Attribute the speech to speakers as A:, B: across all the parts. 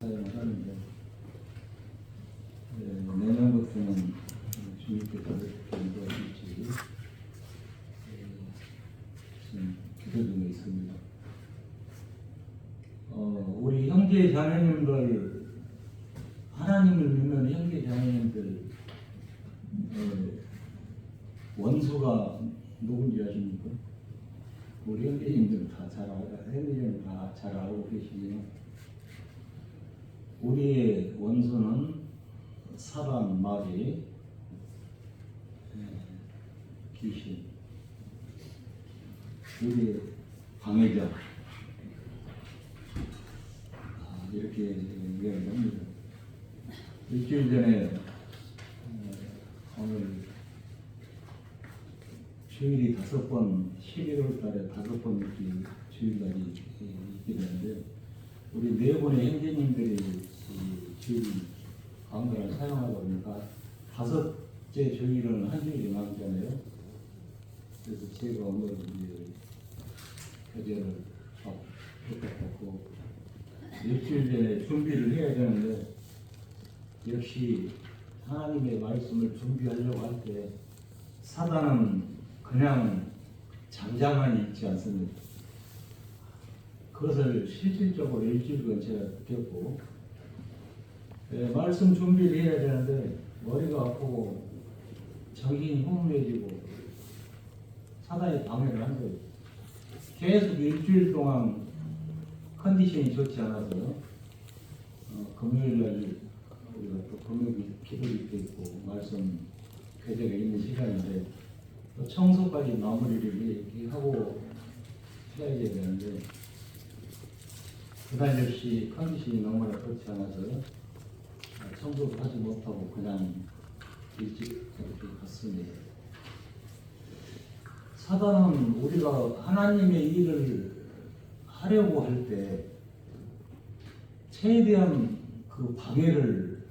A: 사용을 하는데 내년부터는 주님께서 어떻게 인도하실지 지금 기도 중에 있습니다. 우리 형제 자매님들, 하나님을 믿는 형제 자매님들 원수가 누군지 아십니까? 우리 형제님들 형제님 다 잘 알고 계시지만 우리의 원수는 사단, 마귀, 귀신, 우리의 방해자, 이렇게 얘기를 합니다. 일주일 전에 오늘 주일이 5번, 11월 달에 5번 이렇게 주일날이 있게 되는데 우리 4분의 형제님들이 주일 강단을 사용하다 보니까 5째 주일은 한 주일이 남잖아요. 그래서 제가 오늘 교재를 부탁받고 일주일 전에 준비를 해야 되는데 역시 하나님의 말씀을 준비하려고 할 때 사단은 그냥 잠잠만 있지 않습니다. 그것을 실질적으로 일주일간 제가 겪고 말씀 준비를 해야 되는데 머리가 아프고 정신이 혼미해지고 사단이 방해를 한 거예요. 계속 일주일 동안 컨디션이 좋지 않아서 금요일날 우리가 또 금요일 기도를 때 있고 말씀 교재가 있는 시간인데 또 청소까지 마무리를 이렇게 하고 해야 되는데 그날 역시 컨디션이 너무나 그렇지 않아서 청소도 하지 못하고 그냥 일찍 이렇게 갔습니다. 사단은 우리가 하나님의 일을 하려고 할 때 최대한 그 방해를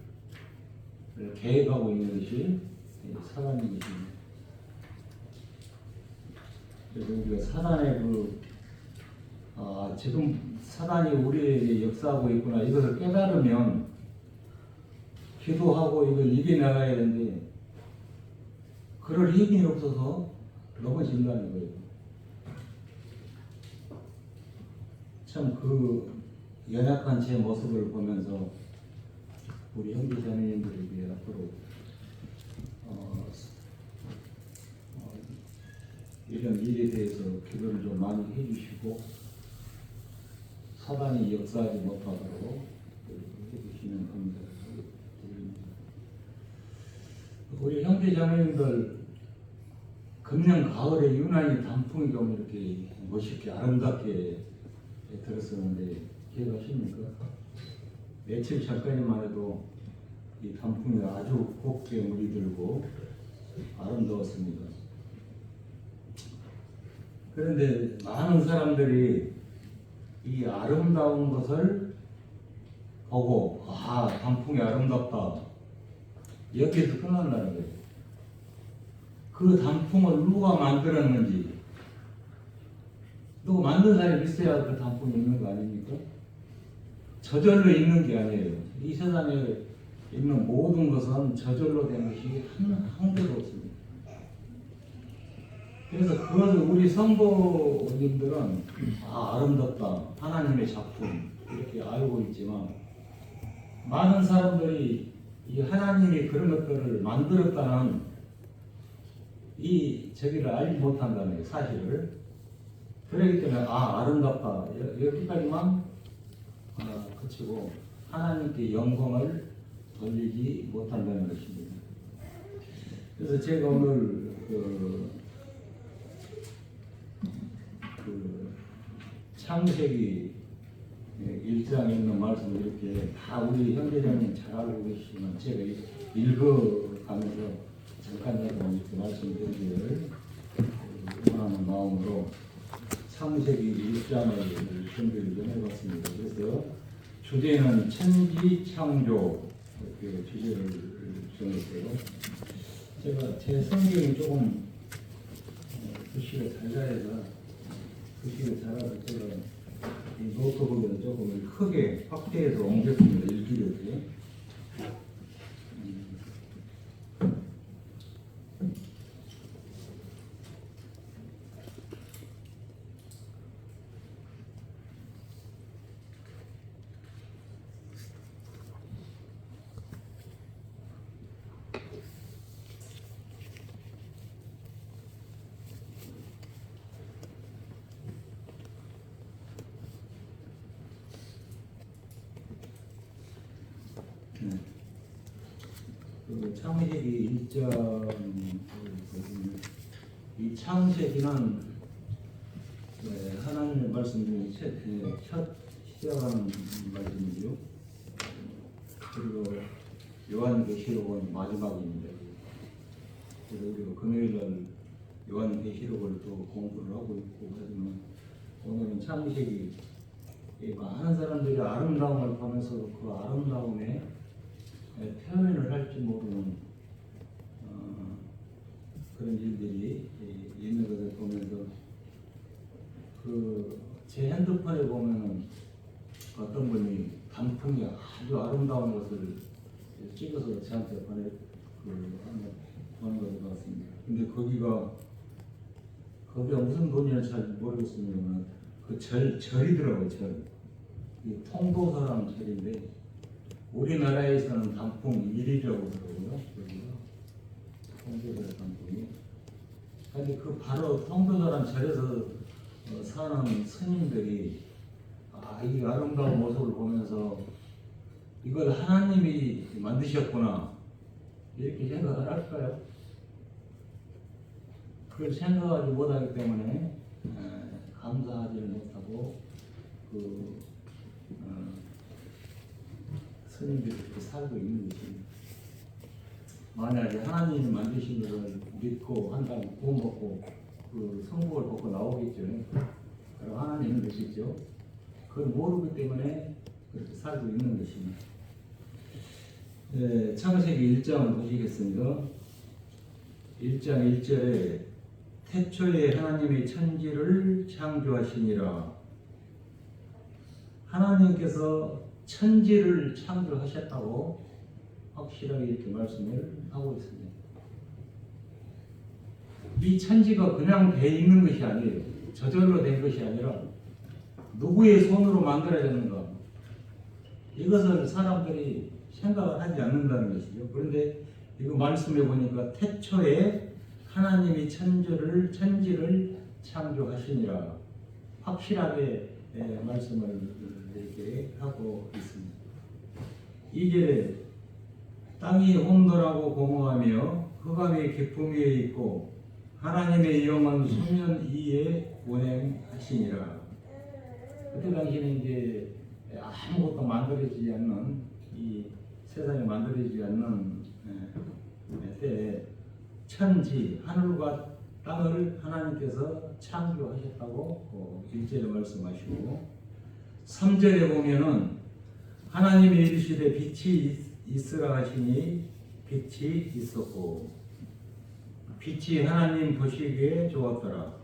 A: 계획하고 있는 것이 사단입니다. 그래서 우리가 사단의 지금 사단이 우리에게 역사하고 있구나 이것을 깨달으면 기도하고 이걸 이겨나가야 되는데 그럴 힘이 없어서 넘어진다는 거예요. 참 그 연약한 제 모습을 보면서 우리 형제 자매님들에게 앞으로 이런 일에 대해서 기도를 좀 많이 해주시고 사단이 역사하지 못하도록 해주시면 합니다. 우리 형제 자매님들 금년 가을에 유난히 단풍이 좀 이렇게 멋있게 아름답게 들었었는데 기억하십니까? 며칠 전까지만 해도 이 단풍이 아주 곱게 물이 들고 아름다웠습니다. 그런데 많은 사람들이 이 아름다운 것을 보고 단풍이 아름답다 여기에서 끝난다는 거예요. 그 단풍을 누가 만들었는지 누가 만든 사람이 있어야 그 단풍이 있는 거 아닙니까? 저절로 있는 게 아니에요. 이 세상에 있는 모든 것은 저절로 된 것이 한 개도 없습니다. 그래서 그것을 우리 성도님들은 아름답다 하나님의 작품 이렇게 알고 있지만 많은 사람들이 이 하나님이 그런 것들을 만들었다는 이 저기를 알지 못한다는 사실을. 그렇기 때문에 아름답다 여기까지만 그치고 하나님께 영광을 돌리지 못한다는 것입니다. 그래서 제가 오늘 창세기 1장에 있는 말씀을 이렇게 다 우리 형제자매님 잘 알고 계시지만 제가 읽어가면서 잠깐이라도 이렇게 말씀드리기를 원하는 마음으로 창세기 1장을 준비를 좀 해봤습니다. 그래서 주제는 천지창조 이렇게 주제를 정했어요. 제가 제 성경이 조금 글씨가 잘 나해서 글씨가 잘하서 제가 이 노트북을 조금 크게 확대해서 옮겼습니다. 일주일에. 그 창세기 1장 이 창세기는 하나님의 말씀 중에 첫 시작하는 말씀이죠. 그리고 요한계시록은 마지막입니다. 그래서 우리가 금요일날 요한계시록을 또 공부를 하고 있고 하지만 오늘은 창세기 많은 사람들이 아름다움을 보면서 그 아름다움에 표현을 할지 모르는 그런 일들이 있는 것을 보면서 제 핸드폰에 보면은 어떤 분이 단풍이 아주 아름다운 것을 찍어서 저한테 보는 것을 봤습니다. 근데 거기가 무슨 돈인지 잘 모르겠습니다만 절이더라고요. 이 통도사라는 절인데 우리나라에서는 단풍 1위라고 그러고요. 통도사 단풍이. 근데 그 바로 통도사라는 절에서 사는 스님들이 이 아름다운 모습을 보면서 이걸 하나님이 만드셨구나 이렇게 생각을 할까요? 그걸 생각하지 못하기 때문에 감사하지를 못하고 스님들이 그렇게 살고 있는 것입니다. 만약에 하나님이 만드신 것을 믿고 한다면 구원 받고 그 성복을 받고 나오겠죠. 그럼 하나님은 되시죠. 그걸 모르기 때문에 그렇게 살고 있는 것입니다. 창세기 1장을 보시겠습니다. 1장 1절에 태초에 하나님이 천지를 창조하시니라. 하나님께서 천지를 창조하셨다고 확실하게 이렇게 말씀을 하고 있습니다. 이 천지가 그냥 돼 있는 것이 아니에요. 저절로 된 것이 아니라 누구의 손으로 만들어졌는가 이것을 사람들이 생각을 하지 않는다는 것이죠. 그런데 이거 말씀해 보니까 태초에 하나님이 천지를 창조하시니라 확실하게 말씀을 이렇게 하고 있습니다. 2절에 땅이 혼돈하고 공허하며 흑암의 깊음 위에 있고 하나님의 영은 수면 위에 운행하시니라. 그때 당시에는 이제 아무것도 만들어지지 않는 이 세상에 만들어지지 않는 때에 천지 하늘과 땅을 하나님께서 창조하셨다고 1절에 말씀하시고 3절에 보면은 하나님이 이르시되 빛이 있으라 하시니 빛이 있었고 빛이 하나님 보시기에 좋았더라.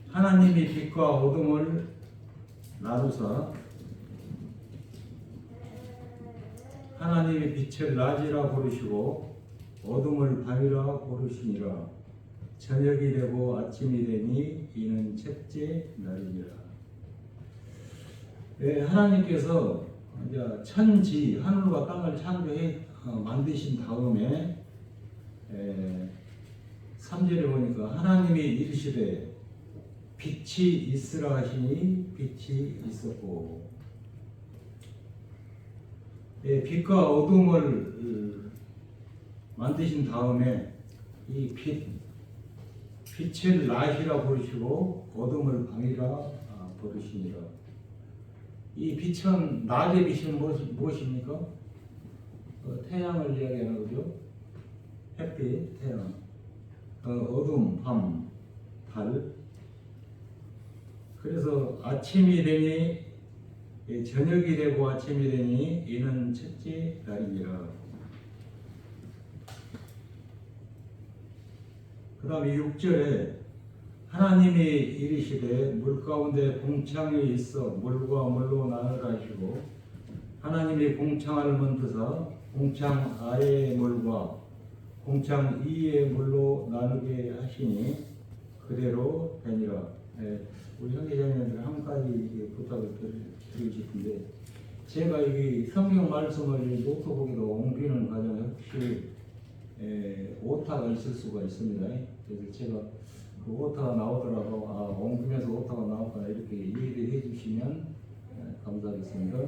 A: 하나님이 빛과 어둠을 나누사 하나님이 빛을 낮이라 부르시고 어둠을 밤이라 부르시니라. 저녁이 되고 아침이 되니 이는 첫째 날이니라. 하나님께서 이제 천지 하늘과 땅을 창조해 만드신 다음에 3절에 보니까 하나님이 이르시되 빛이 있으라 하시니 빛이 있었고 빛과 어둠을 만드신 다음에 이 빛을 낮이라 부르시고 어둠을 밤이라 부르시니라. 이 빛은 낮의 빛은 무엇입니까? 태양을 이야기하는 거죠. 햇빛, 태양. 어둠, 밤, 달. 그래서 아침이 되니 저녁이 되고 아침이 되니 이는 첫째 날이니라. 그 다음에 6절에 하나님이 이르시되 물 가운데 공창이 있어 물과 물로 나누라 하시고 하나님이 공창을 만드사 공창 아래의 물과 공창 위의 물로 나누게 하시니 그대로 되니라. 네, 우리 형제자매들 한 가지 부탁을 드리고 싶은데 제가 이 성경 말씀을 노트북에도 옮기는 과정에 혹시 오타가 있을 수가 있습니다. 그래서 제가 그 오타가 나오더라도 옮기면서 오타가 나왔거나 이렇게 이해를 해주시면 감사하겠습니다.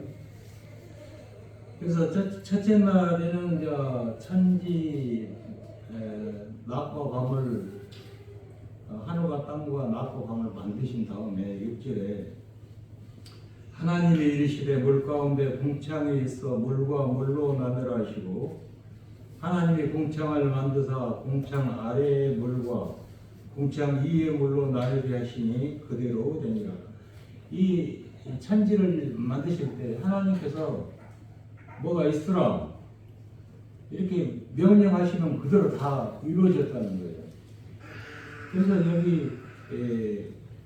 A: 그래서 첫째 날에는 이제 천지 낮과 밤을 하늘과 땅과 낮과 밤을 만드신 다음에 6절에 하나님이 이르시되 물 가운데 공창이 있어 물과 물로 나누라 하시고 하나님이 공창을 만드사 공창 아래의 물과 공창 위의 물로 나누게 하시니 그대로 되니라. 이 천지를 만드실 때 하나님께서 뭐가 있으라 이렇게 명령하시면 그대로 다 이루어졌다는 거예요. 그래서 여기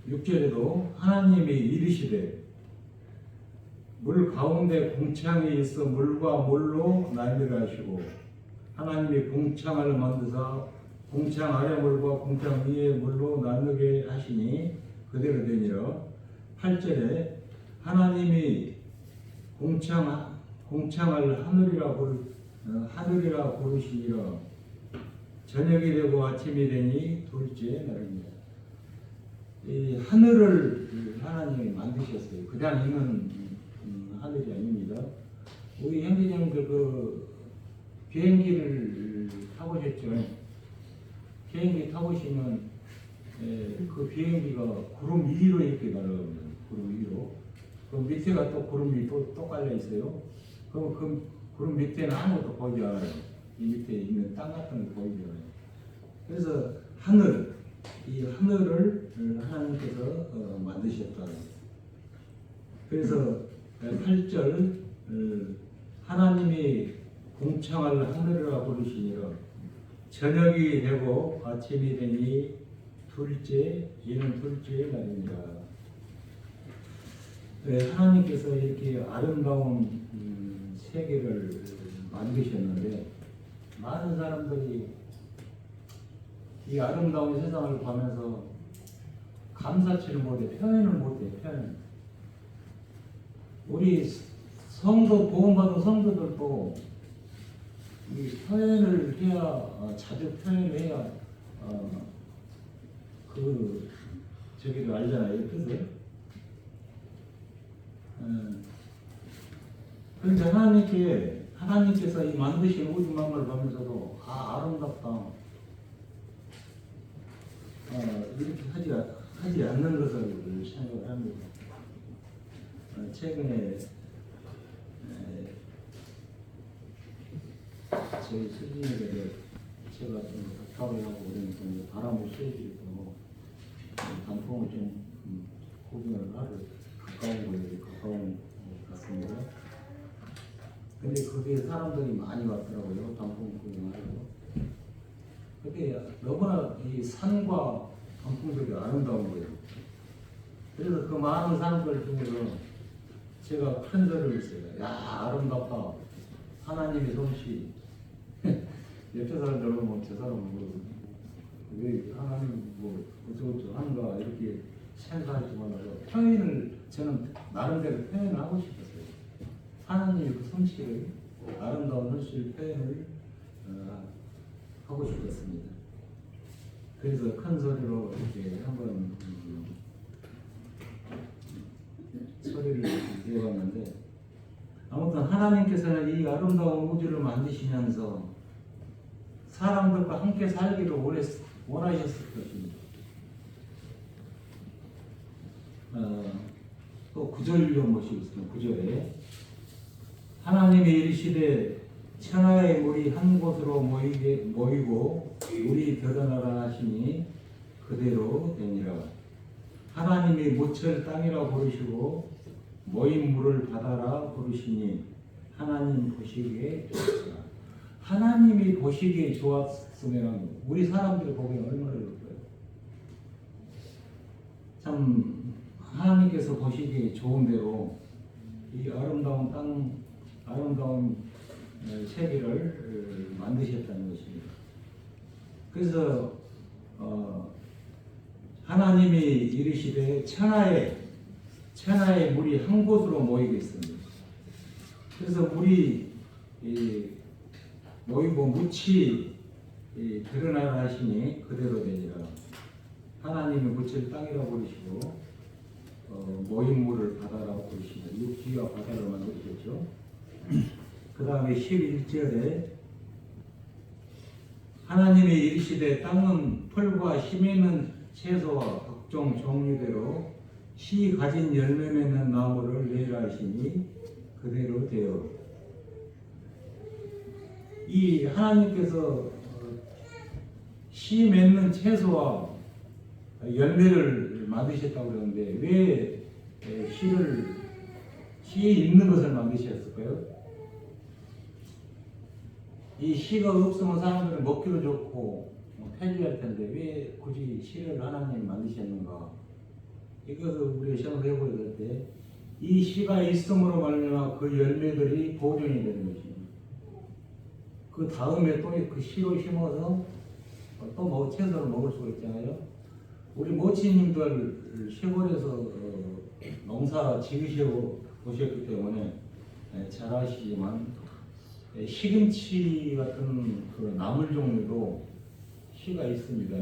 A: 6절에도 하나님이 이르시되 물 가운데 공창이 있어 물과 물로 나누라 하시고 하나님이 공창을 만드사 공창 아래 물과 공창 위의 물로 나누게 하시니 그대로 되니라. 8절에 하나님이 공창을 하늘이라 부르시니라. 저녁이 되고 아침이 되니 둘째 날입니다. 이 하늘을 하나님이 만드셨어요. 그냥 있는 하늘이 아닙니다. 우리 형제님들 그 비행기를 타보셨죠? 비행기 타보시면 그 비행기가 구름 위로 이렇게 날아갑니다. 구름 위로. 그 밑에가 또 구름이 또 깔려 있어요. 그럼 그 구름 밑에는 아무것도 보이지 않아요. 이 밑에 있는 땅 같은 게 보이지 않아요. 그래서 이 하늘을 하나님께서 만드셨다. 그래서 8절 하나님이 공창을 하늘이라 부르시니라. 저녁이 되고 아침이 되니 이는 둘째 날입니다. 하나님께서 이렇게 아름다운 세계를 만드셨는데 많은 사람들이 이 아름다운 세상을 보면서 감사치를 못해, 표현을 못해, 표현. 우리 성도, 보험받은 성도들도 이 표현을 해야, 자주 표현을 해야, 저기를 알잖아요, 뜻을. 그런데 하나님께서 이 만드신 우주 만물을 보면서도, 아름답다. 이렇게 하지 않는 것을 생각을 합니다. 최근에 저희 수진에게 제가 좀 답답을 하고 그러니까 바람을 쐬주고 단풍을 좀 구경을 하러 가까운 곳에 가까운 곳 같습니다. 근데 거기에 사람들이 많이 왔더라고요. 단풍 구경하려고. 근데 너무나 이 산과 단풍들이 아름다운 거예요. 그래서 그 많은 사람들 중에서 제가 큰 소리를 했어요. 야, 아름답다. 하나님의 솜씨. 옆에 사람들은 저 사람은 왜 하나님 어쩌고저쩌고 하는가 이렇게 생각하지만 표현을 저는 나름대로 표현을 하고 싶었어요. 하나님의 그 솜씨를 아름다운 솜씨를 표현을 하고 싶었습니다. 그래서 큰 소리로 이렇게 한번 소리를 내봤는데 아무튼 하나님께서는 이 아름다운 우주를 만드시면서 사람들과 함께 살기를 원하셨을 것입니다. 또 9절로 모시겠습니다. 9절에 하나님이 이르시되 천하의 물이 한 곳으로 모이고 물이 드러나라 하시니 그대로 되니라. 하나님이 무철 땅이라 부르시고 모인 물을 바다라 부르시니 하나님 보시기에 좋았으나. 하나님이 보시기에 좋았으면 우리 사람들이 보기에 얼마나 좋을까요? 참 하나님께서 보시기에 좋은 대로 이 아름다운 땅, 아름다운 세계를 만드셨다는 것입니다. 그래서 하나님이 이르시되 천하의 물이 한 곳으로 모이겠습니다. 그래서 물이 모이고 묻이 드러나라 하시니 그대로 되니라. 하나님이 묻을 땅이라고 부르시고 모인 물을 바다라고 부르시니다. 육지와 바다를 만드셨죠. 그 다음에 11절에 하나님이 이르시되 땅은 풀과 힘 있는 채소와 각종 종류대로 씨 가진 열매 맺는 나무를 내라 하시니 그대로 되어. 이 하나님께서 씨 맺는 채소와 열매를 만드셨다고 그러는데 왜 씨에 있는 것을 만드셨을까요? 이 씨가 없으면 사람들은 먹기도 좋고 편리할 텐데 왜 굳이 씨를 하나님 만드셨는가? 이것을 우리가 생각해 보야 될 때 이 씨가 있음으로 말미암아 그 열매들이 보존이 되는 것입니다. 그 다음에 또 그 씨로 심어서 또 채소를 먹을 수가 있잖아요. 우리 모치님들 시골에서 농사 지으셔 보셨기 때문에 잘 아시지만 시금치 같은 그 나물 종류도 씨가 있습니다.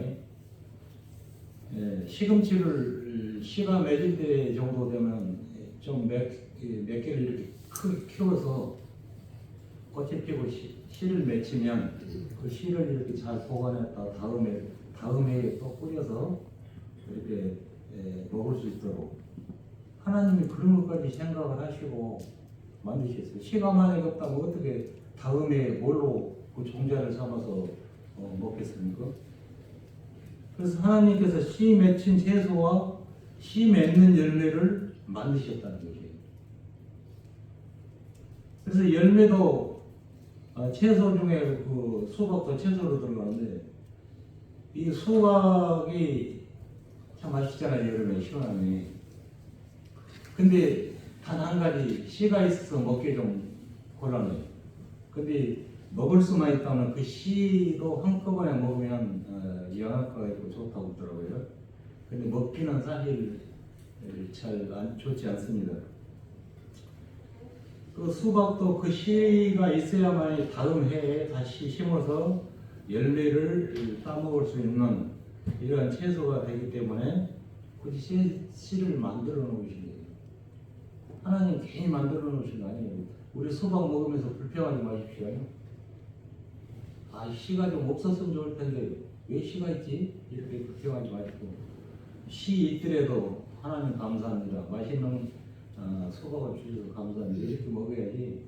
A: 시금치를 씨가 맺을 때 정도 되면 좀 몇 개를 이렇게 크게 키워서 꽃이 피고 씨를 맺히면 그 씨를 이렇게 잘 보관했다 다음 해에 또 뿌려서 이렇게 먹을 수 있도록 하나님이 그런 것까지 생각을 하시고 만드셨어요. 씨가 만약에 없다면 어떻게 다음에 뭘로 그 종자를 삼아서 먹겠습니까? 그래서 하나님께서 씨 맺힌 채소와 씨 맺는 열매를 만드셨다는 것이에요. 그래서 열매도 채소 중에 그 수박도 채소로 들어가는데 이 수박이 참 맛있잖아요. 여름에 시원하네. 근데 단 한 가지 씨가 있어서 먹기 좀 곤란해요. 근데 먹을 수만 있다면 그 씨도 한꺼번에 먹으면 영양가가 있고 좋다고 하더라고요. 근데 먹기는 사실 잘 좋지 않습니다. 그 수박도 그 씨가 있어야만 다음 해에 다시 심어서 열매를 따먹을 수 있는 이러한 채소가 되기 때문에 굳이 씨를 만들어 놓으신 거예요. 하나님 괜히 만들어 놓으신 거 아니에요. 우리 수박 먹으면서 불평하지 마십시오. 씨가 좀 없었으면 좋을 텐데 왜 씨가 있지? 이렇게 불평하지 마시고 씨 있더라도 하나님 감사합니다. 맛있는 수박을 주셔서 감사합니다. 이렇게 먹어야지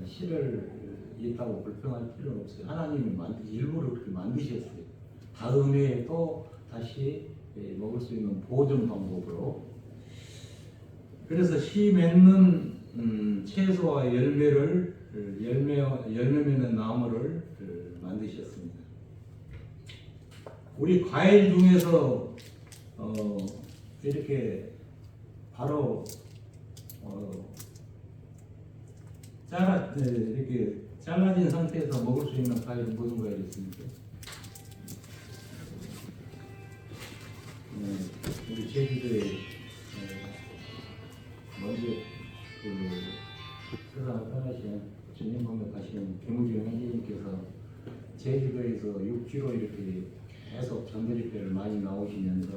A: 씨를 있다고 불평할 필요는 없어요. 하나님이 일부러 그렇게 만드셨어요. 다음 해에 또 다시 먹을 수 있는 보존 방법으로. 그래서 씨 맺는 채소와 열매 맺는 나무를 만드셨습니다. 우리 과일 중에서 이렇게 바로 이렇게 잘라진 상태에서 먹을 수 있는 과일은 무슨 과일이 있습니까? 우리 제주도에 먼저 세상을 떠나신 주님봉에 가신 김우중 형제님께서 제주도에서 육지로 이렇게 계속 전도집회를 많이 나오시면서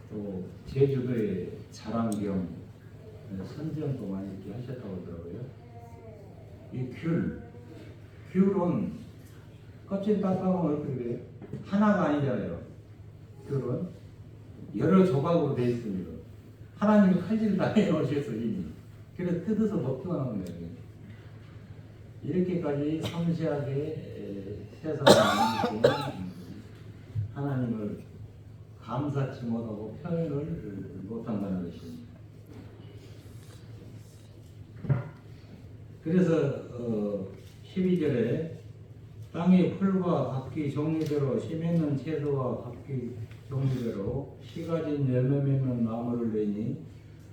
A: 또 제주도의 자랑 겸 선전도 많이 이렇게 하셨다고 하더라고요. 이 귤은 껍질 닦아보면 어떻게 돼요? 하나가 아니잖아요. 귤은 여러 조각으로 되어 있습니다. 하나님이 칼질을 다 해놓으셔서 이미 그래서 뜯어서 먹기만 하면 돼요. 이렇게까지 섬세하게 세상을 만드신 하나님을 감사치 못하고 표현을 못한다는 것입니다. 그래서 12절에 땅의 풀과 각기 종류대로 씨 맺는 채소와 각기 종류대로 씨 가진 열매 맺는 나무를 내니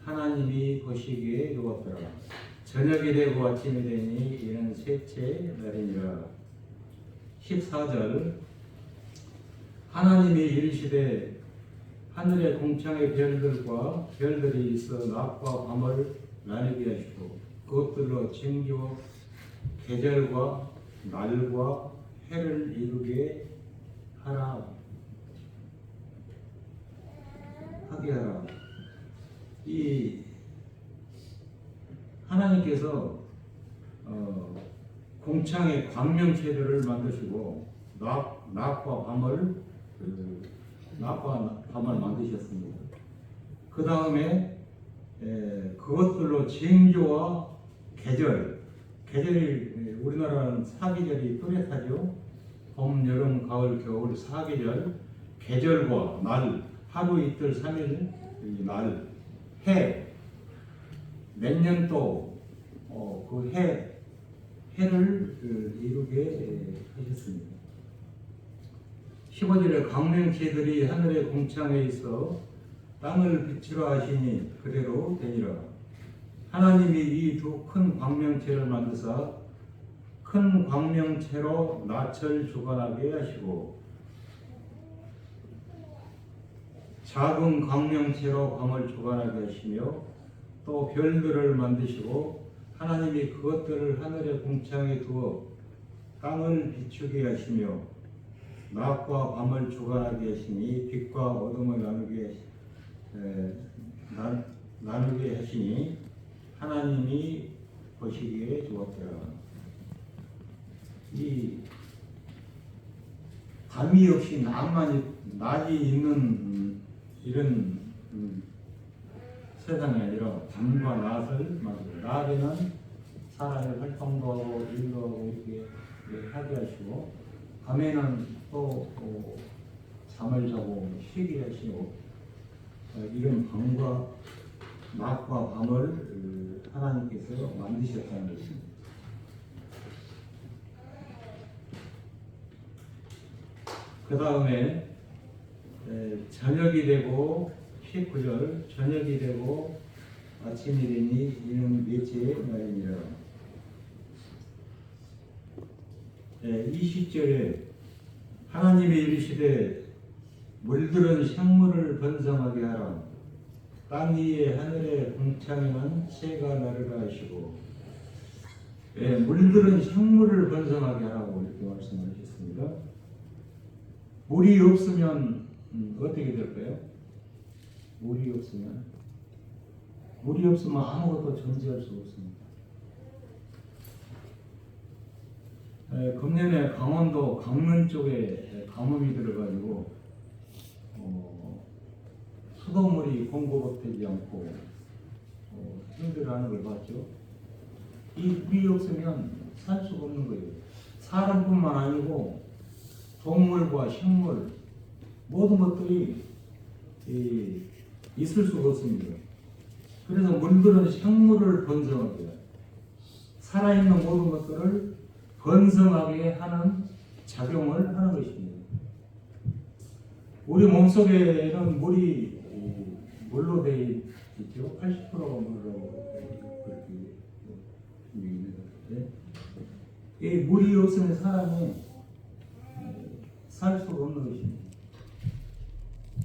A: 하나님이 보시기에 좋았더라. 저녁이 되고 아침이 되니 이는 셋째 날이니라. 14절 하나님이 이르시되 하늘의 공창의 별들과 별들이 있어 낮과 밤을 나누게 하시고 그것들로 징조 계절과 날과 해를 이루게 하라 하게 하라. 이 하나님께서 공창의 광명체들을 만드시고 낮과 밤을 만드셨습니다. 그 다음에 그것들로 징조와 계절이 우리나라는 사계절이 뚜렷하죠. 봄, 여름, 가을, 겨울 사계절, 계절과 날, 하루, 이틀, 3일, 날, 해, 몇 년도 그 해를 이루게 하셨습니다. 15절에 광명체들이 하늘의 공창에 있어 땅을 빛으로 하시니 그대로 되니라. 하나님이 이 두 큰 광명체를 만드사 큰 광명체로 낯을 주관하게 하시고 작은 광명체로 밤을 주관하게 하시며 또 별들을 만드시고 하나님이 그것들을 하늘의 공창에 두어 땅을 비추게 하시며 낮과 밤을 주관하게 하시니 빛과 어둠을 나누게 하시니 하나님이 보시기에 좋았더라. 이 밤이 없이 낮이 있는 이런 세상이 아니라 밤과 낮을 만들어. 낮에는 사람의 활동도 하고 일도 하고 이렇게 하게 하시고 밤에는 또 잠을 자고 쉬게 하시고 이런 밤과 낮과 밤을 하나님께서 만드셨다는 것입니다. 그 다음에 저녁이 되고 19절 저녁이 되고 아침이 되니 이는 넷째 날이니라. 20절에 하나님이 이르시되 물들은 생물을 번성하게 하라. 땅 위에 하늘의 공창에는 새가 나르라 하시고 물들은 생물을 번성하게 하라고 이렇게 말씀하셨습니다. 물이 없으면 어떻게 될까요? 물이 없으면 아무것도 존재할 수 없습니다. 금년에 강원도 강릉 쪽에 가뭄이 들어가지고 수돗물이 공급되지 않고 힘들어하는 걸 봤죠. 이 물이 없으면 살 수가 없는 거예요. 사람뿐만 아니고 동물과 식물 모든 것들이 있을 수가 없습니다. 그래서 물들은 생물을 번성하게 해요. 살아있는 모든 것들을 번성하게 하는 작용을 하는 것입니다. 우리 몸속에는 물로 되어 있죠. 80%가 물로 그렇게 얘기합니다. 이 물이 없으면 사람이 살 수가 없는 것입니다.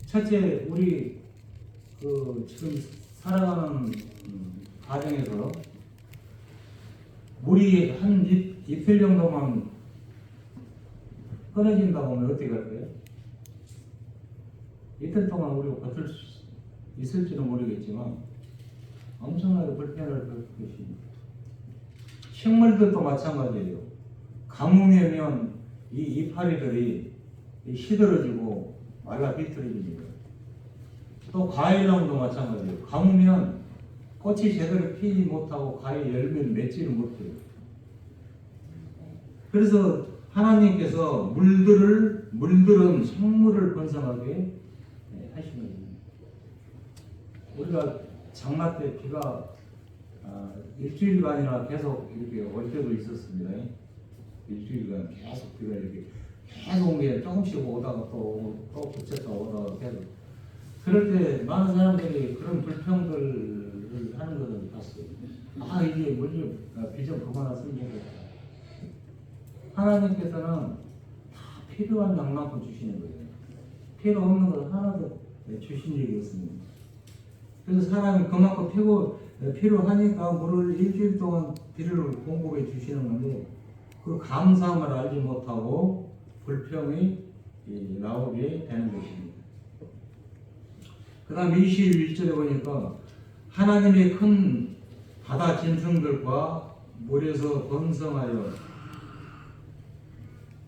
A: 첫째, 우리 지금 살아가는 가정에서 물이 한 이틀 정도만 끊어진다고 하면 어떻게 할까요? 이틀 동안 우리가 버틸 수 있을지는 모르겠지만 엄청나게 불편할 것입니다. 식물들도 마찬가지예요. 가뭄이 오면 이 이파리들이 시들어지고 말라 비틀어집니다. 또 과일나무도 마찬가지예요. 가뭄이면 꽃이 제대로 피지 못하고 과일 열매를 맺지를 못해요. 그래서 하나님께서 물들은 생물을 번성하게 하시는 겁니다. 우리가 장마 때 비가 일주일간이나 계속 이렇게 올 때도 있었습니다. 일주일간 계속 비가 이렇게 계속 온 게 조금씩 오다가 또 그쳤다 오다가 계속. 그럴 때 많은 사람들이 그런 불평들을 하는 것을 봤어요. 아, 이게 뭐지? 비 좀 그만 왔으면 좋겠다. 하나님께서는 다 필요한 양만큼 주시는 거예요. 필요 없는 것 하나도 주신 적이 없습니다. 그래서 사람이 그만큼 필요하니까 물을 일주일 동안 비를 공급해 주시는 건데, 그 감사함을 알지 못하고 불평이 나오게 되는 것입니다. 그 다음 21절에 보니까 하나님의 큰 바다 짐승들과 물에서 번성하여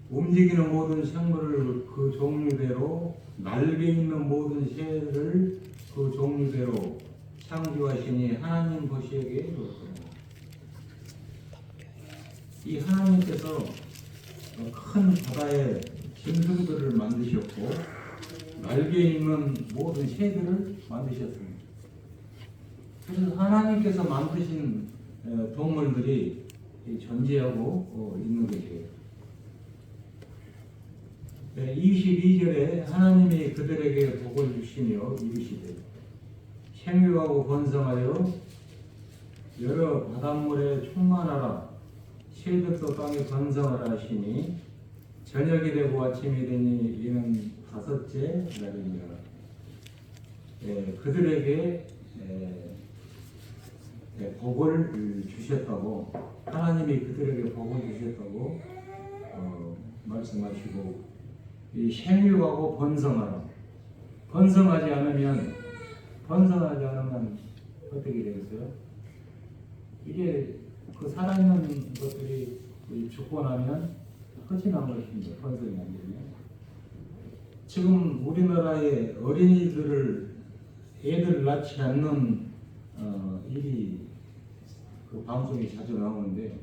A: 움직이는 모든 생물을 그 종류대로, 날개 있는 모든 새를 그 종류대로 창조하시니 하나님 보시기에 좋습니다. 이 하나님께서 큰 바다의 짐승들을 만드셨고 날개 있는 모든 새들을 만드셨습니다. 그래서 하나님께서 만드신 동물들이 존재하고 있는 것이에요. 22절에 하나님이 그들에게 복을 주시며 이르시되 생육하고 번성하여 여러 바닷물에 충만하라. 새들도 땅에 번성하라 하시니 저녁이 되고 아침이 되니 이는 다섯째 날입니다. 그들에게 복을 주셨다고, 하나님이 그들에게 복을 주셨다고 말씀하시고, 이 생육하고 번성하라. 번성하지 않으면 어떻게 되겠어요? 이게 그 살아있는 것들이 죽고 나면 허진한 것입니다. 번성이 안 되면. 지금 우리나라의 애들을 낳지 않는 일이 그 방송에 자주 나오는데,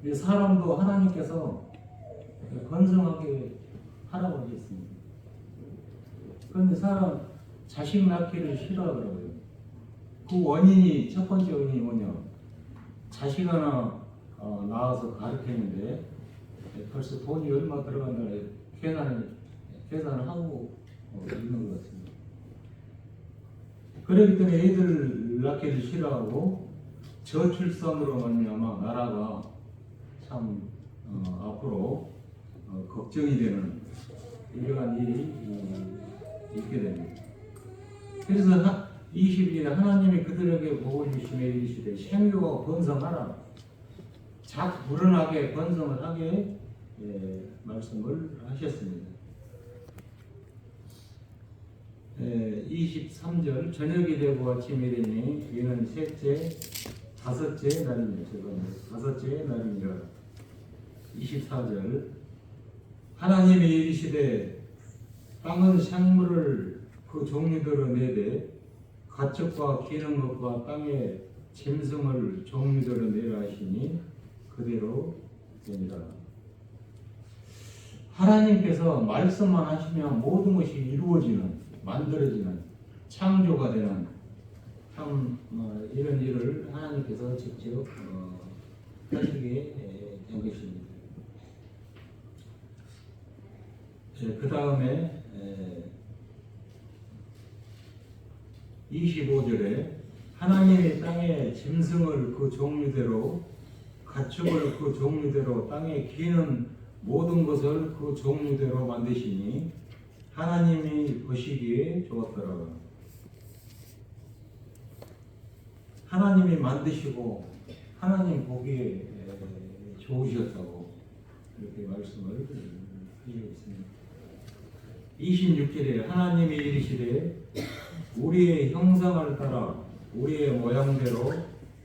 A: 이 사람도 하나님께서 번성하게 하라고 하셨습니다. 그런데 사람 자식 낳기를 싫어하더라고요. 그 원인이, 첫 번째 원인이 뭐냐? 자식 하나 낳아서 가르치는데 벌써 돈이 얼마 들어간다는 계산을 하고 있는 것 같습니다. 그렇기 때문에 애들 낳기를 싫어하고 저출산으로 말미암아 나라가 참 앞으로 걱정이 되는 이러한 일이 있게 됩니다. 그래서 22절에 하나님이 그들에게 복을 주시며 이르시되 생육하고 번성하라. 작 불어나게 번성을 하게 말씀을 하셨습니다. 23절 저녁이 되고 아침이 되니 이는 다섯째 날입니다. 다섯째 날입니다. 24절 하나님이 이르시되 땅은 생물을 그 종류대로 내되 가축과 기는 것과 땅의 짐승을 종류대로 내라 하시니 그대로 되니라. 하나님께서 말씀만 하시면 모든 것이 이루어지는, 만들어지는, 창조가 되는 참 이런 일을 하나님께서 직접 하시게 된 것입니다. 그 다음에 25절에 하나님이 땅의 짐승을 그 종류대로, 가축을 그 종류대로, 땅에 기는 모든 것을 그 종류대로 만드시니 하나님이 보시기에 좋았더라. 하나님이 만드시고 하나님 보기에 좋으셨다고 이렇게 말씀을 드리고 있습니다. 26절에 하나님이 이르시되 우리의 형상을 따라 우리의 모양대로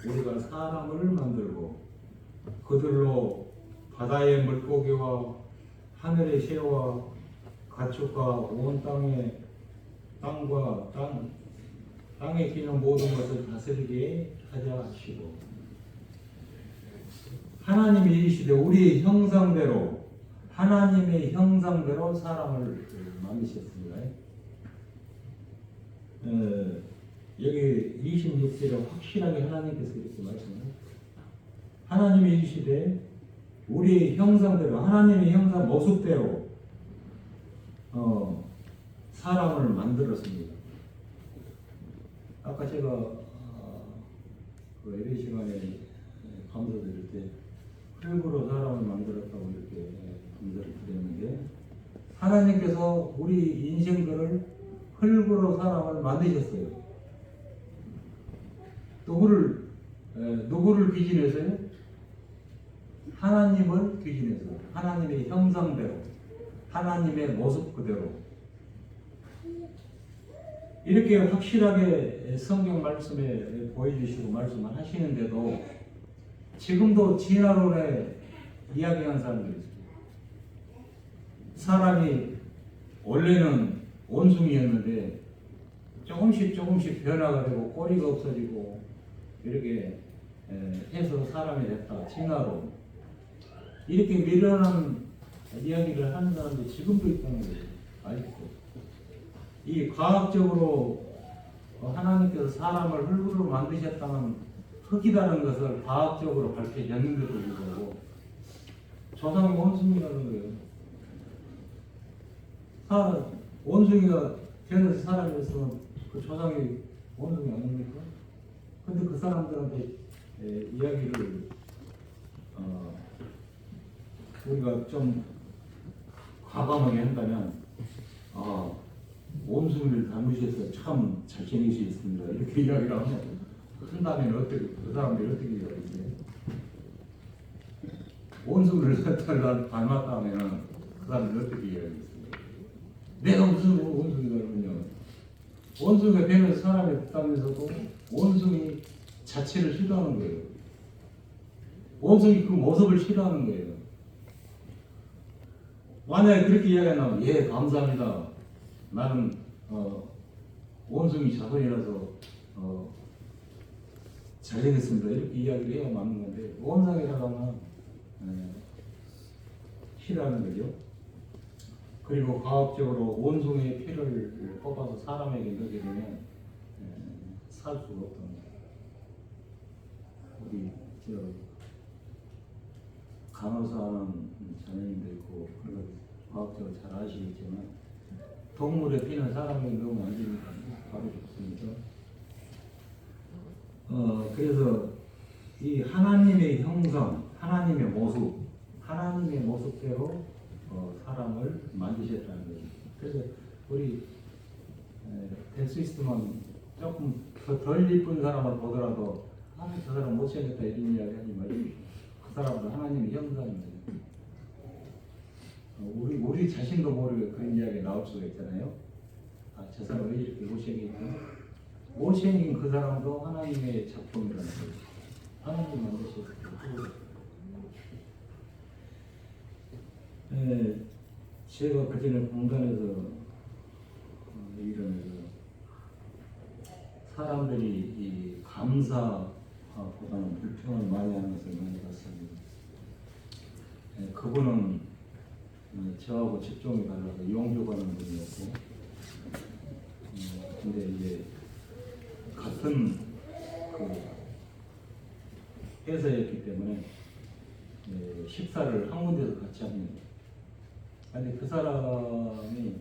A: 우리가 사람을 만들고 그들로 바다의 물고기와 하늘의 새와 가축과 온 땅에 기는 모든 것을 다스리게 하자 하시고, 하나님이 이르시되 우리의 형상대로, 하나님의 형상대로 사람을 만드셨습니다. 여기 26절에 확실하게 하나님께서 이렇게 말씀합니다. 하나님이 이르시되 우리 형상대로 하나님의 형상 모습대로 사람을 만들었습니다. 아까 제가 그 예배 시간에 감사드릴 때 흙으로 사람을 만들었다고 이렇게 감사를 드렸는데 하나님께서 우리 인생들을 흙으로 사람을 만드셨어요. 누구를 기준해서요? 하나님을 기준해서 하나님의 형상대로 하나님의 모습 그대로 이렇게 확실하게 성경 말씀에 보여주시고 말씀을 하시는데도 지금도 진화론에 이야기하는 사람들이 있어요. 사람이 원래는 원숭이였는데 조금씩 변화가 되고 꼬리가 없어지고 이렇게 해서 사람이 됐다. 진화론. 이렇게 미련한 이야기를 하는 사람들이 지금도 있다는 거예요. 아직도. 이 과학적으로 하나님께서 사람을 흙으로 만드셨다는 흙이라는 것을 과학적으로 밝혀졌는데도 불구하고 조상이 원숭이라는 거예요. 원숭이가 태어나서 사람이었으면 그 조상이 원숭이 아닙니까? 근데 그 사람들한테 이야기를 우리가 좀 과감하게 한다면 원숭이를 닮으셔서 참 잘생기셨습니다. 이렇게 이야기를 한다면 어떻게 그 사람들이 어떻게 이야기해요? 원숭이를 닮았다면 그 사람들이 어떻게 이야기했습니까? 내가 무슨 원숭이 닮았냐? 원숭이가 되면서 사람이 됐다면서도 원숭이 자체를 싫어하는 거예요. 원숭이 그 모습을 싫어하는 거예요. 만약에 그렇게 이야기하면 예 감사합니다. 나는 원숭이 자손이라서 잘생겼습니다. 이렇게 이야기를 해야 맞는 건데 원숭이라고 하면 싫어하는 거죠. 그리고 과학적으로 원숭이의 피를 뽑아서 사람에게 넣게 되면 살 수가 없다는 거예요. 우리 간호사하는 자녀님도 있고 과학적으로 잘 아시겠지만 동물의 피는 사람에게 넣으면 안 되니까 바로 죽습니다. 그래서 이 하나님의 형상, 하나님의 모습대로 사람을 만드셨다는 거죠. 그래서 우리 될 수 있으면 조금 덜 이쁜 사람을 보더라도 저 사람 못생겼다 이런 이야기 하지 말고 그 사람도 하나님의 형상입니다. 우리 자신도 모르게 그런 이야기 나올 수가 있잖아요. 저 사람이 왜 이렇게 못생긴 그 사람도 하나님의 작품이라는 거예요. 하나님 만드셨고 제가 그전에 공단에서 일하면서 사람들이 이 감사보다는 불평을 많이 하는 것을 많이 봤습니다. 그분은 저하고 직종이 달라서 용접하는 분이었고, 근데 이제 같은 그 회사였기 때문에 식사를 한 군데서 같이 합니다. 근데 그 사람이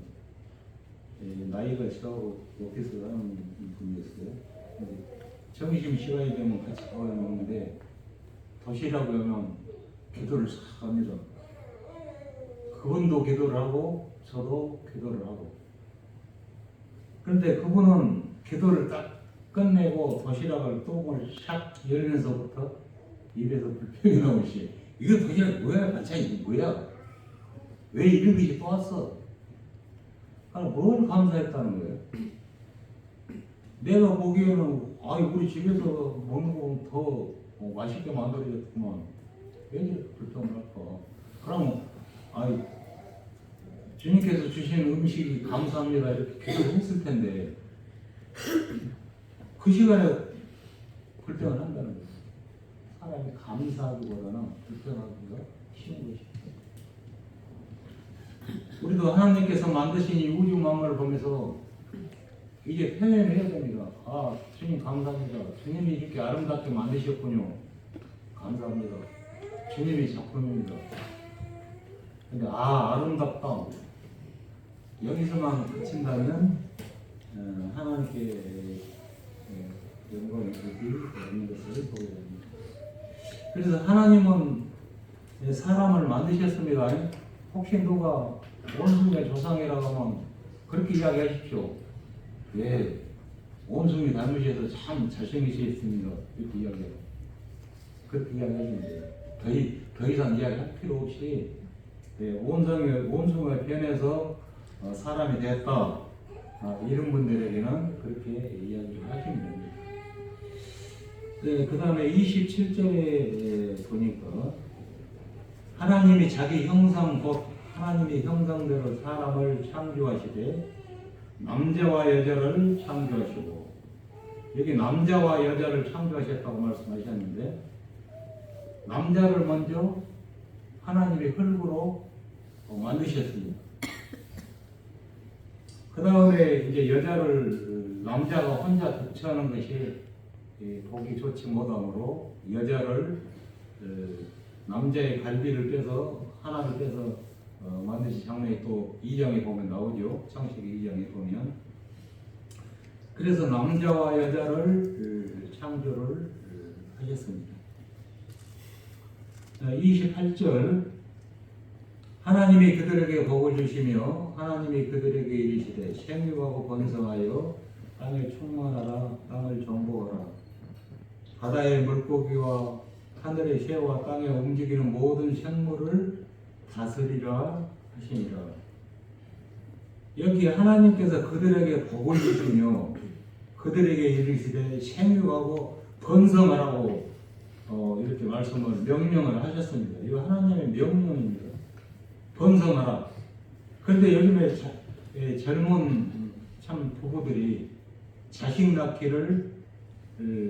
A: 나이가 저하고 오피스 하는 분이었어요. 근데 점심 시간이 되면 같이 밥을 먹는데 도시락을 하면 기도를 싹 합니다. 그분도 기도를 하고 저도 기도를 하고. 그런데 그분은 기도를 딱 끝내고 도시락을 뚜껑을 샥 열면서부터 입에서 불평이 나오시. 이거 도시락 뭐야? 반찬이 뭐야? 왜 이런 것이 또 왔어? 뭘 감사했다는 거예요? 내가 보기에는 우리 집에서 먹는 건 더 맛있게 만들어졌구만. 왜 이렇게 불평을 할까? 그럼 주님께서 주신 음식이 감사합니다 이렇게 기도를 했을 텐데 그 시간에 불평을 한다는 거예요. 사람이 감사하기보다는 불평하기가 쉬운 것이죠. 우리도 하나님께서 만드신 이 우주 만물을 보면서 이제 표현을 해야 됩니다. 주님 감사합니다. 주님이 이렇게 아름답게 만드셨군요. 감사합니다. 주님의 작품입니다. 근데 아름답다. 여기서만 그친다면 하나님께 영광이 없는 것을 보게 됩니다. 그래서 하나님은 사람을 만드셨습니다. 혹시 누가 원숭이의 조상이라고 하면 그렇게 이야기하십시오. 예, 원숭이 닮으셔서 참 잘생기셨습니다. 이렇게 이야기해요. 그렇게 이야기하시는데 더 이상 이야기할 필요 없이 원숭이가 변해서 사람이 됐다. 이런 분들에게는 그렇게 이야기를 하시면 됩니다. 그 다음에 27절에 보니까 하나님이 자기 형상 곧 하나님의 형상대로 사람을 창조하시되 남자와 여자를 창조하시고, 여기 남자와 여자를 창조하셨다고 말씀하셨는데 남자를 먼저 하나님이 흙으로 만드셨습니다. 그 다음에 이제 여자를 남자가 혼자 독처하는 것이 보기 좋지 못하므로 여자를 남자의 갈비를 빼서 하나를 빼서 만드신 장면이 또 2장에 보면 나오죠. 창세기 2장에 보면. 그래서 남자와 여자를 창조를 하셨습니다. 28절 하나님이 그들에게 복을 주시며 하나님이 그들에게 이르시되 생육하고 번성하여 땅을 충만하라. 땅을 정복하라. 바다의 물고기와 하늘의 새와 땅에 움직이는 모든 생물을 다스리라 하시니라. 여기 하나님께서 그들에게 복을 주시며 그들에게 이르시되 생육하고 번성하라고 이렇게 말씀을 명령을 하셨습니다. 이거 하나님의 명령입니다. 번성하라. 그런데 요즘에 젊은 참 부부들이 자식 낳기를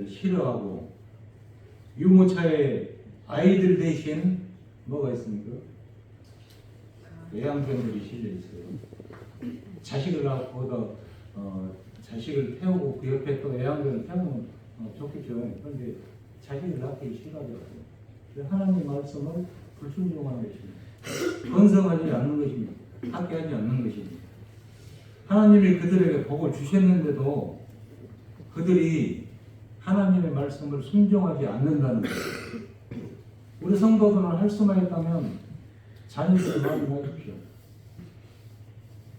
A: 싫어하고 유모차에 아이들 대신 뭐가 있습니까? 애완견들이 실려 있어요. 자식을 낳고 자식을 태우고 그 옆에 또 애완견을 태우면 좋겠죠. 그런데 자식을 낳기 싫어하더라고요. 하나님 말씀을 불순종하는 것입니다. 번성하지 않는 것입니다. 함께하지 않는 것입니다. 하나님이 그들에게 복을 주셨는데도 그들이 하나님의 말씀을 순종하지 않는다는 거예요. 우리 성도들은 할 수만 있다면 자녀들을 많이 낳으십시오.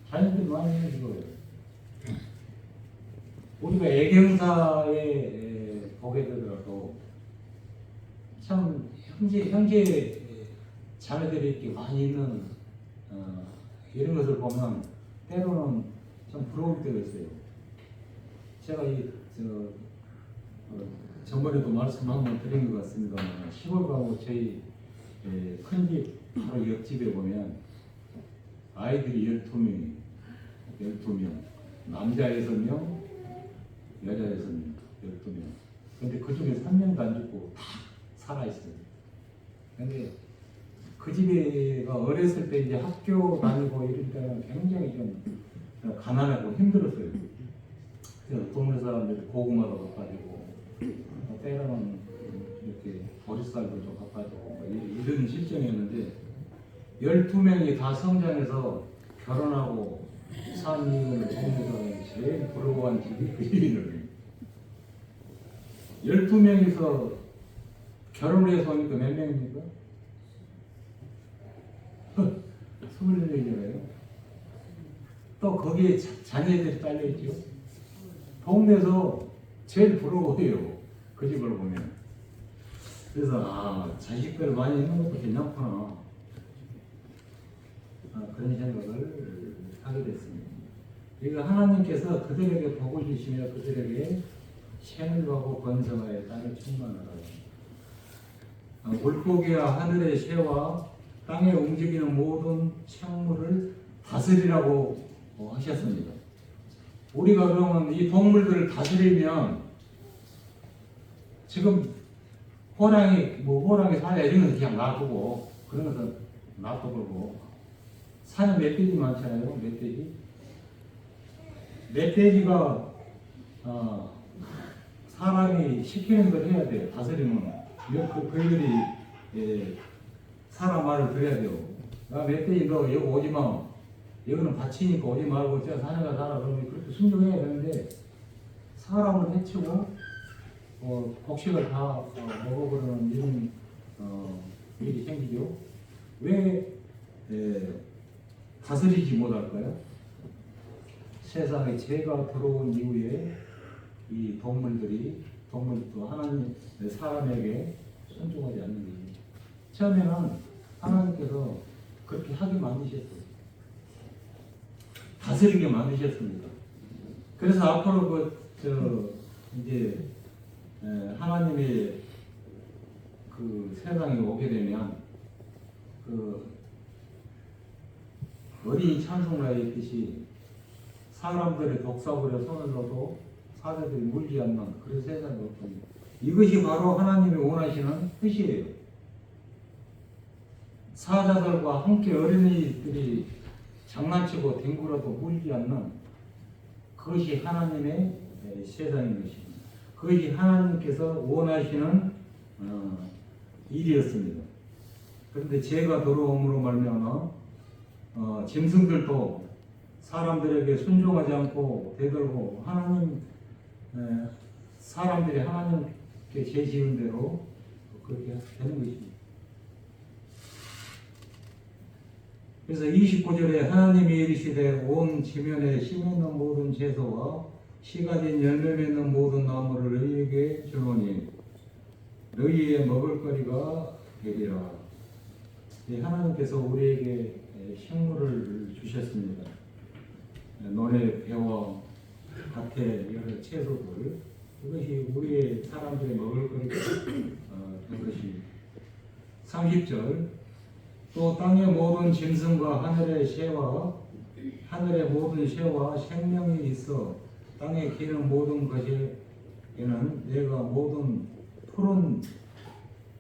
A: 자녀들 많이 해주고요. 우리가 애경사에 보게 되더라도 참 형제 자매들이 이렇게 많이 있는 이런 것을 보면 때로는 참 부러울 때가 있어요. 제가 전번에도 말씀 한번 드린 것 같습니다만 시골 가고 저희 큰 집 바로 옆집에 보면 아이들이 12명, 남자 6명, 여자 6명, 12명. 근데 그 중에 3명도 안 죽고 다 살아있어요. 근데 그 집에가 어렸을 때 이제 학교 다니고 이럴 때는 굉장히 좀 가난하고 힘들었어요. 그래서 동네 사람들이 고구마도 갖다주고 때로는 이렇게 보리쌀도 좀 갖다주고 이런 실정이었는데 12명이 다 성장해서 결혼하고 산 이유를 동네에서 제일 부러워한 집이 그 집이더라고요. 12명이서 결혼을 해서 오니까 몇 명입니까? 21명이잖아요. 또 거기에 자녀들이 딸려있죠. 동네에서 제일 부러워해요. 그 집을 보면. 그래서 자식들 많이 있는 것도 괜찮구나. 그런 생각을 하게 됐습니다. 그러니까 하나님께서 그들에게 복을 주시며 그들에게 생육하고 번성하여 땅을 충만하라. 물고기와 하늘의 새와 땅에 움직이는 모든 생물을 다스리라고 하셨습니다. 우리가 그러면 이 동물들을 다스리면 지금 호랑이 사야 이런 건 그냥 놔두고 그런 것은 놔두고 산에 멧돼지 많잖아요. 멧돼지가 사람이 시키는 걸 해야 돼요. 다스리면 그들이 사람 말을 들어야 돼요. 나 멧돼지 너 여기 오지 마. 여기는 밭이니까 오지 말고 제가 사내가 살아. 그러면 그렇게 순종해야 되는데 사람을 해치고 곡식을 다 먹어버리는 이런 일이 생기죠. 왜 다스리지 못할까요? 세상에 죄가 들어온 이후에 이 동물도 하나님 사람에게 순종하지 않는 거예요. 처음에는 하나님께서 그렇게 하게 만드셨어요. 다스리게 만드셨습니다. 그래서 앞으로 이제 하나님의 그 세상에 오게 되면 어린이 찬송가에 있듯이 사람들의 독사불에 손을 넣어도 사자들이 물지 않는 그런 세상이 올 겁니다. 이것이 바로 하나님이 원하시는 뜻이에요. 사자들과 함께 어린이들이 장난치고 뒹굴어도 물지 않는 그것이 하나님의 세상인 것입니다. 그것이 하나님께서 원하시는 일이었습니다. 그런데 죄가 들어옴으로 말미암아 짐승들도 사람들에게 순종하지 않고 대들고 사람들이 하나님께 죄 지은 대로 그렇게 되는 것입니다. 그래서 29절에 하나님이 이르시되 온 지면에 씨 있는 모든 채소와 씨가 진 열매 맺는 모든 나무를 너희에게 주노니 너희의 먹을거리가 되리라. 하나님께서 우리에게 식물을 주셨습니다. 논의 배와 밭의 여러 채소들, 이것이 우리의 사람들의 먹을거리가 된 것입니다. 30절 또 땅의 모든 짐승과 하늘의 모든 새와 생명이 있어 땅에 기는 모든 것에는 내가 모든 푸른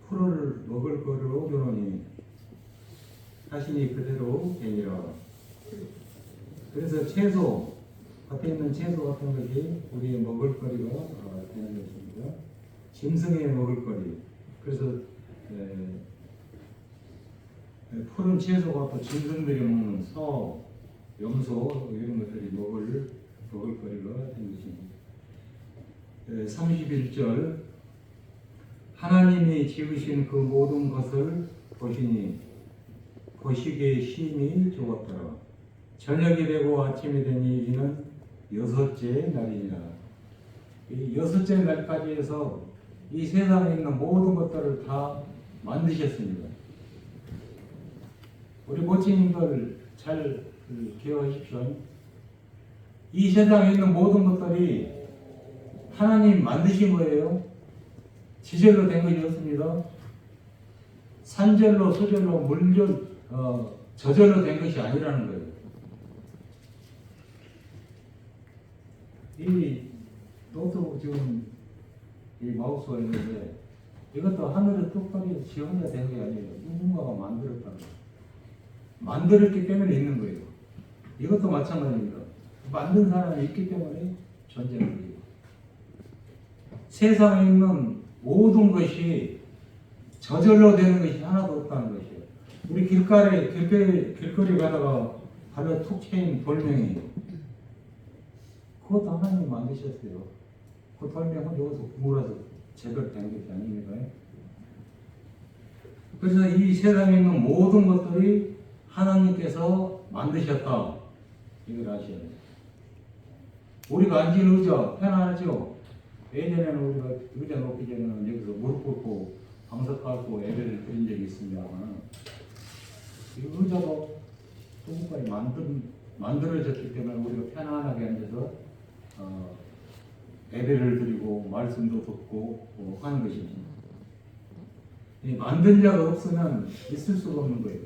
A: 풀을 먹을 거로 주노니 하시니 그대로 되니라. 그래서 채소, 밭에 있는 채소 같은 것이 우리의 먹을거리가 되는 것입니다. 짐승의 먹을거리. 그래서 푸른 채소가 또 짐승들이 먹는 소, 염소 이런 것들이 먹을거리가 된 것입니다. 31절 하나님이 지으신 그 모든 것을 보시니 보시기에 심히 좋았더라. 저녁이 되고 아침이 되니 이는 여섯째 날이니라. 이 여섯째 날까지 해서 이 세상에 있는 모든 것들을 다 만드셨습니다. 우리 모친님들 잘 기억하십시오. 이 세상에 있는 모든 것들이 하나님 만드신 거예요. 지절로 된 것이 없습니다. 산절로, 수절로, 물절, 저절로 된 것이 아니라는 거예요. 이 노트북 지금 이 마우스가 있는데 이것도 하늘의 뚝딱이 지 혼자 된 게 아니에요. 누군가가 만들었다는 거예요. 만들었기 때문에 있는 거예요. 이것도 마찬가지입니다. 만든 사람이 있기 때문에 존재하는 거예요. 세상에 있는 모든 것이 저절로 되는 것이 하나도 없다는 것이에요. 우리 길거리 가다가 발에 툭 채인 돌멩이, 그것도 하나님 만드셨어요. 그 돌멩이는 여기서 구물어서 제대로 된 것이 아닙니다. 그래서 이 세상에 있는 모든 것들이 하나님께서 만드셨다. 이걸 아셔야 돼요. 우리가 앉은 의자 편안하죠? 예전에는 우리가 의자 놓기 전에는 여기서 무릎 꿇고 방석 깔고 예배를 드린 적이 있습니다만 이 의자도 누군가에 만들어졌기 때문에 우리가 편안하게 앉아서 예배를 드리고 말씀도 듣고 하는 것입니다. 이 만든 자가 없으면 있을 수가 없는 거예요.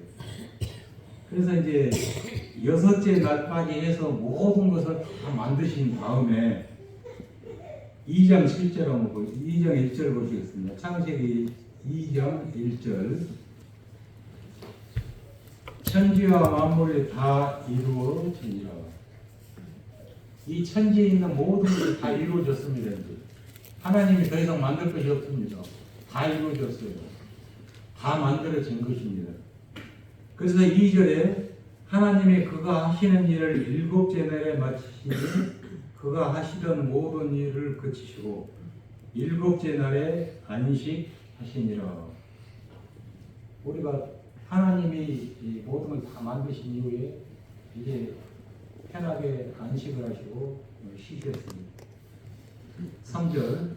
A: 그래서 이제 여섯째 날까지 해서 모든 것을 다 만드신 다음에 2장 7절 2장 1절 보시겠습니다. 창세기 2장 1절 천지와 만물이 다 이루어지니라. 이 천지에 있는 모든 것이 다 이루어졌습니다. 이제. 하나님이 더 이상 만들 것이 없습니다. 다 이루어졌어요. 다 만들어진 것입니다. 그래서 2절에 하나님이 그가 하시는 일을 일곱째 날에 마치시니 그가 하시던 모든 일을 그치시고 일곱째 날에 안식하시니라. 우리가 하나님이 이 모든 걸 다 만드신 이후에 이제 편하게 안식을 하시고 쉬셨습니다. 3절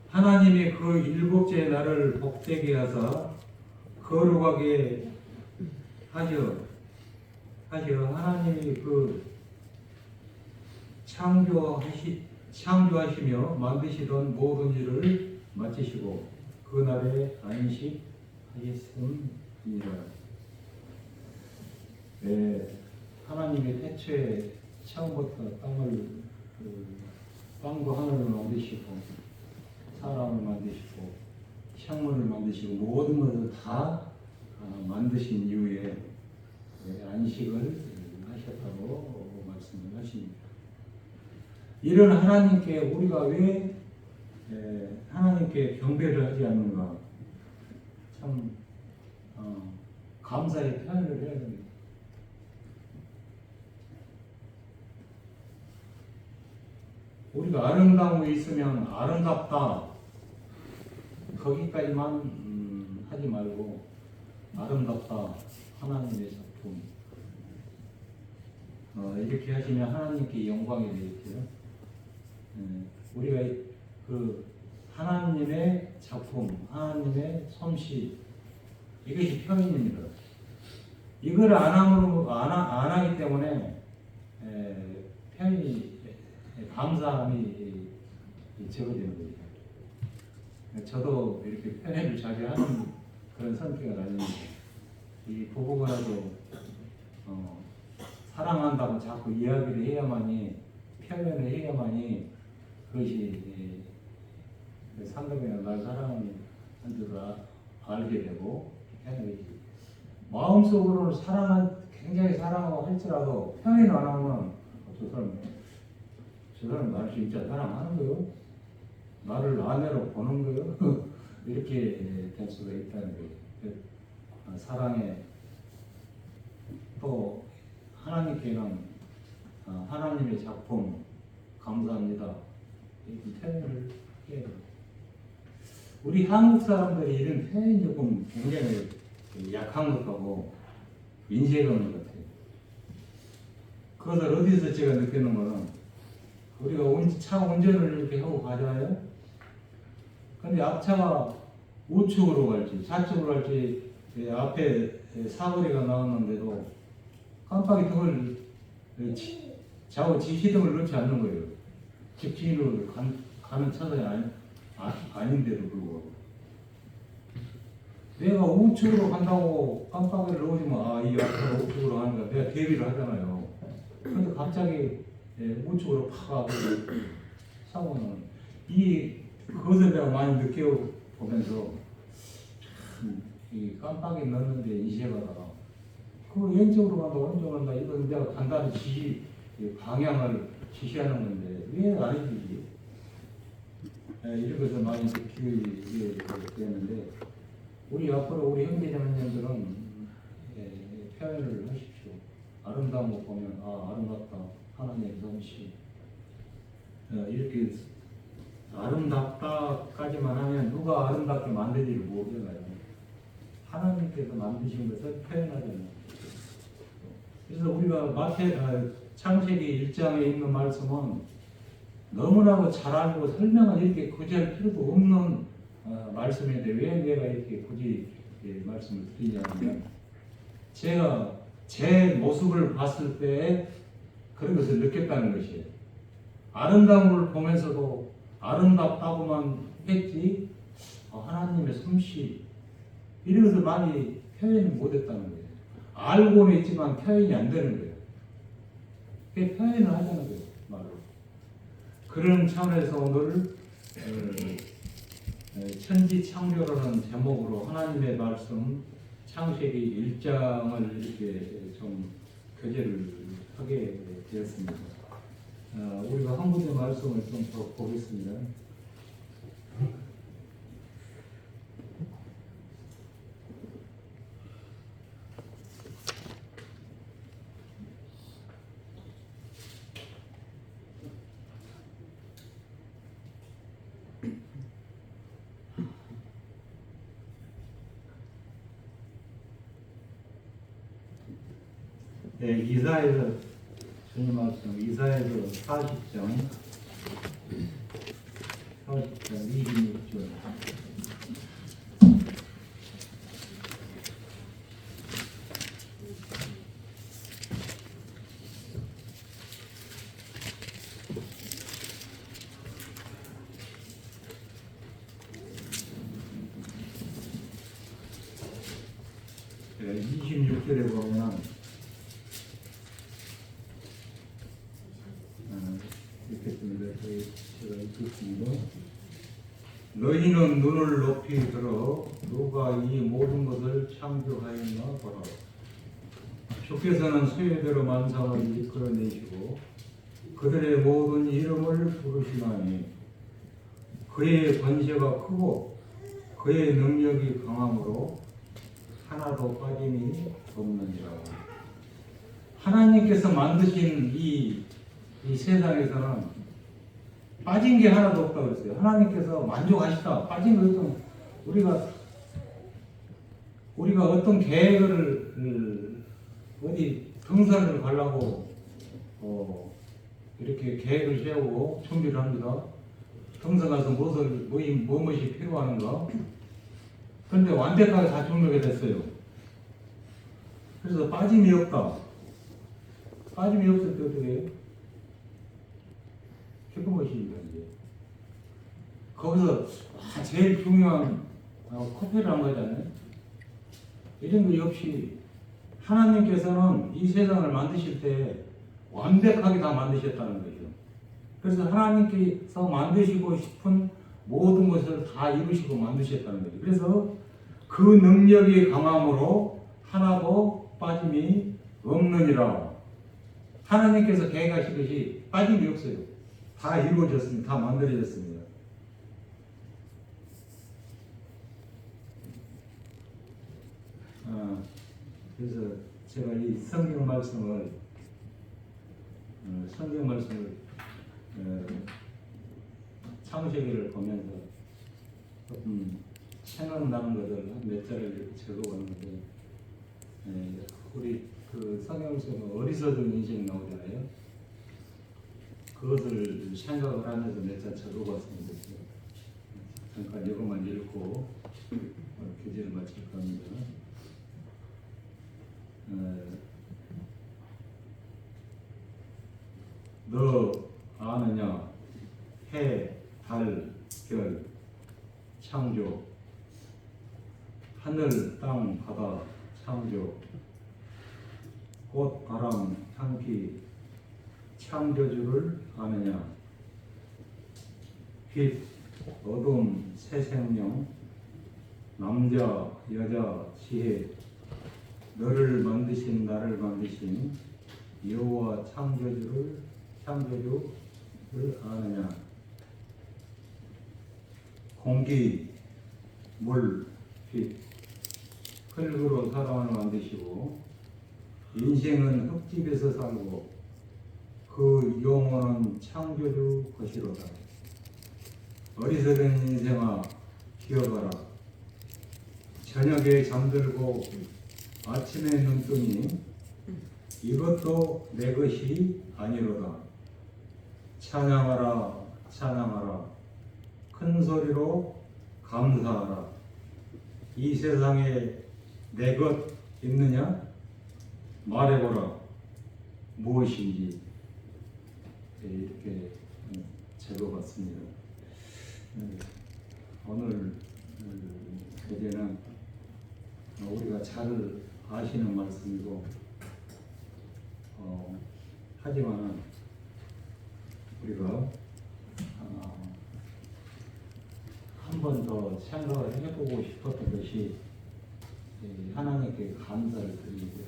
A: 하나님이 그 일곱째 날을 복되게 하사 거룩하게 하여 하나님이 그 창조하시며 만드시던 모든 일을 마치시고 그 날에 안식하셨습니다. 네, 하나님이 태초에 처음부터 땅과 하늘을 만드시고 사람을 만드시고 창문을 만드시고 모든 것을 다 만드신 이후에 안식을 하셨다고 말씀을 하십니다. 이런 하나님께 우리가 왜 하나님께 경배를 하지 않는가? 참 감사의 표현을 해야 됩니다. 우리가 아름다움이 있으면 아름답다 거기까지만 하지 말고 아름답다 하나님의 작품 이렇게 하시면 하나님께 영광이 되겠죠. 우리가 그 하나님의 작품, 하나님의 솜씨 이것이 표현입니다. 이걸 안 하기 때문에 표현이 감사함이 적어지는 거죠. 저도 이렇게 표현을 자주 하는 그런 성격은 아닙니다. 이 부부간에도 사랑한다고 자꾸 이야기를 해야만이 표현을 해야만이 그것이 상대방이 날 사랑하는 줄을 알게 되고 마음속으로는 굉장히 사랑하고 할지라도 표현 안 하면 저 사람 나를 진짜 사랑하는 거요? 나를 아내로 보는 거요? 이렇게 될 수가 있다는 거예요. 사랑에 또 하나님께는 하나님의 작품 감사합니다. 이렇게 표현을 해야 돼요. 우리 한국 사람들이 이런 표현이 조금 굉장히 약한 것 같고 인색한 것 같아요. 그것을 어디서 제가 느끼는 거는 우리가 차 운전을 이렇게 하고 가잖아요. 근데 앞차가 우측으로 갈지 좌측으로 갈지 앞에 사거리가 나왔는데도 깜빡이 등을 좌우 지시등을 넣지 않는 거예요. 직진으로 가는 차선이 아닌데도 불구하고 내가 우측으로 간다고 깜빡이를 넣으면 이 앞차가 우측으로 가는 거야. 내가 대비를 하잖아요. 근데 갑자기 우측으로 팍 가고 사고는 그것을 내가 많이 느껴보면서 이 깜빡이 넣는데 인식하다가 그 왼쪽으로 간다 오른쪽으로 간다 이건 내가 간단히 방향을 지시하는 건데 왜 안 해주지? 이런 것을 많이 느끼게 되는데 우리 앞으로 우리 형제자매님들은 표현을 하십시오. 아름다운 거 보면 아름답다 하나님의 솜씨 이렇게 아름답다까지만 하면 누가 아름답게 만들지를 모르잖아요. 하나님께서 만드신 것을 표현하잖아요. 그래서 우리가 창세기 1장에 있는 말씀은 너무나도 잘 알고 설명을 이렇게 굳이 할 필요도 없는 말씀인데 왜 내가 이렇게 굳이 말씀을 드리냐면 제가 제 모습을 봤을 때 그런 것을 느꼈다는 것이에요. 아름다운 걸 보면서도 아름답다고만 했지 하나님의 솜씨 이런 것을 많이 표현을 못했다는 거예요. 알고는 있지만 표현이 안 되는 거예요. 그게 표현을 하자는 거예요. 말로. 그런 차원에서 오늘 천지창조라는 제목으로 하나님의 말씀 창세기 1장을 이렇게 좀 교제를 하게 되었습니다. 우리가 한 군데 말씀을 좀 더 보겠습니다. 이사에서 주님 말씀 이사에서 40장 26절 네, 26절에 보면 읽겠습니다. 제가 읽겠습니다. 너희는 눈을 높이 들어 누가 이 모든 것을 창조하였나 보라. 주께서는 수요대로 만상을 이끌어내시고 그들의 모든 이름을 부르시나니 그의 권세가 크고 그의 능력이 강함으로 하나도 빠짐이 없느니라. 하나님께서 만드신 이 세상에서는 빠진 게 하나도 없다고 그랬어요. 하나님께서 만족하시다. 빠진 것은 우리가 어떤 계획을 어디 등산을 가려고 이렇게 계획을 세우고 준비를 합니다. 등산 가서 무엇이 필요한가? 그런데 완벽하게 다 준비가 됐어요. 그래서 빠짐이 없다. 빠짐이 없을 때 어떻게 해요? 기쁜 것입니다. 이제 거기서 제일 중요한 커피를 한 거잖아요. 이런 거 역시 하나님께서는 이 세상을 만드실 때 완벽하게 다 만드셨다는 거죠. 그래서 하나님께서 만드시고 싶은 모든 것을 다 이루시고 만드셨다는 거죠. 그래서 그 능력이 강함으로 하나도 빠짐이 없느니라. 하나님께서 계획하신 것이 빠짐이 없어요. 다 이루어졌습니다. 다 만들어졌습니다. 그래서 제가 이 성경 말씀을 창세기를 보면서 조금 생각나는 것을 몇 자를 적어봤는데, 우리 그 성경에서는 어리석은 인생 나오잖아요. 그것을 생각을 하면서 몇 자 적어봤습니다. 잠깐 이것만 읽고 교재를 마칠 겁니다. 너 아느냐? 해, 달, 별, 창조, 하늘, 땅, 바다, 창조, 꽃, 바람, 향기, 창조주를 아느냐? 빛, 어둠, 새 생명, 남자, 여자, 지혜, 너를 만드신 나를 만드신 여호와 창조주를 아느냐? 공기, 물, 빛, 흙으로 사람을 만드시고 인생은 흙집에서 살고 그 영혼은 창조주 것이로다. 어리석은 인생아 기어가라. 저녁에 잠들고 아침에 눈뜨니 이것도 내 것이 아니로다. 찬양하라 찬양하라. 큰 소리로 감사하라. 이 세상에 내 것 있느냐? 말해보라. 무엇인지. 이렇게 적어봤습니다. 오늘 교재는 우리가 잘 아시는 말씀이고, 하지만 우리가 한 번 더 생각을 해보고 싶었던 것이 하나님께 감사를 드리고,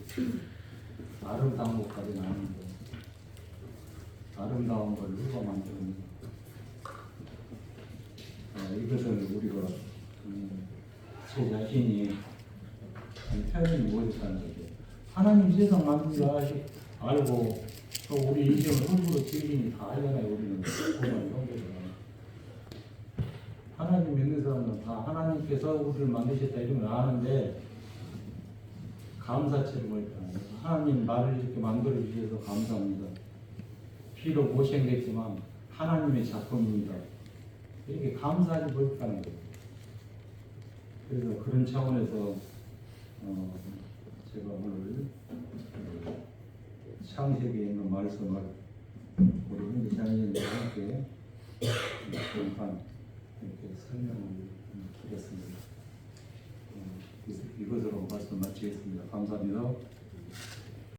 A: 아름다운 것까지는 아닌데 아름다운 걸 누가 만들었는가? 이것을 우리가 제 자신이 표현이 못했다는 거죠. 하나님 세상 만든 거 알고 또 우리 인생을 함부로 지으니 다 알잖아요. 우리는 보면 성경에는 하나님 믿는 사람은 다 하나님께서 우리를 만드셨다 이런 걸 아는데 감사체를 보니까 하나님 나를 이렇게 만들어 주셔서 감사합니다. 비록 못생겼지만 하나님의 작품입니다. 이렇게 감사하지 못하는 거예요. 그래서 그런 차원에서 제가 오늘 창세기에 있는 말씀을 우리 현재 장인님과 함께 잠깐 이렇게 설명을 드렸습니다. 이것으로 말씀 마치겠습니다. 감사합니다.